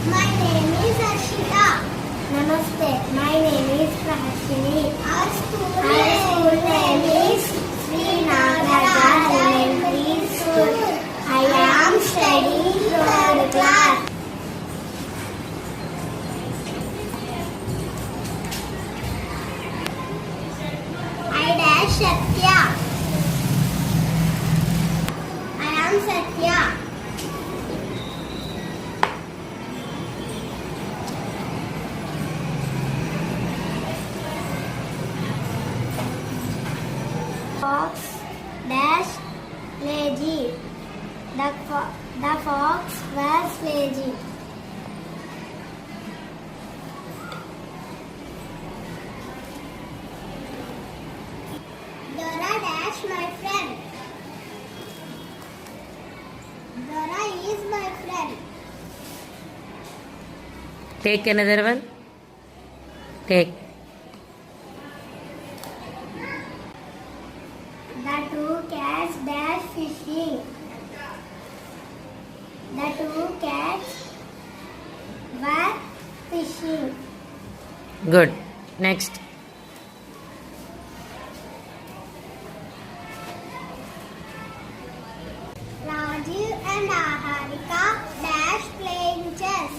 My name is Arshita. Namaste. My name is Prahashini. Our school name is Sri Nagaraja Elementary School. I am studying third class. I dash Satya. I am Satya. Fox dash lazy. The fox was lazy. Dora dash my friend. Dora is my friend. Take another one. Take. The two cats dash fishing. The two cats were fishing. Good. Next. Rajiv and Aharika dash playing chess.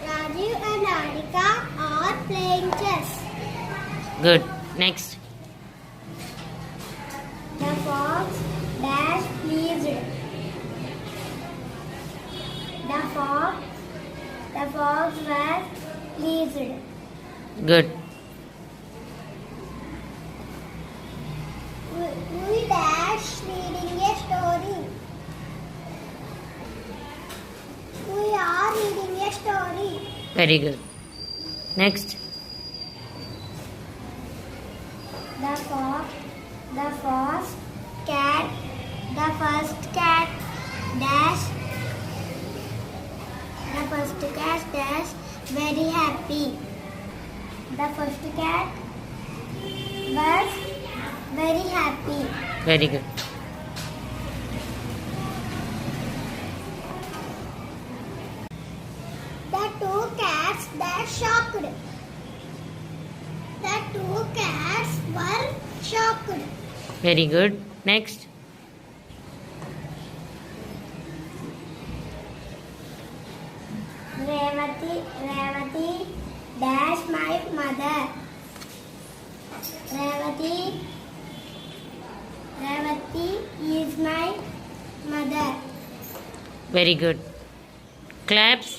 Rajiv and Aharika are playing chess. Good. Next. The fox dash pleased. The fox was pleased. Good. We dash reading a story. We are reading a story. Very good. Next. The first cat dash. The first cat dash very happy. The first cat was very happy. Very good. The two cats that shocked. The two cats were shocked. Very good. Next. Revati dash my mother. Revati is my mother. Very good. Claps.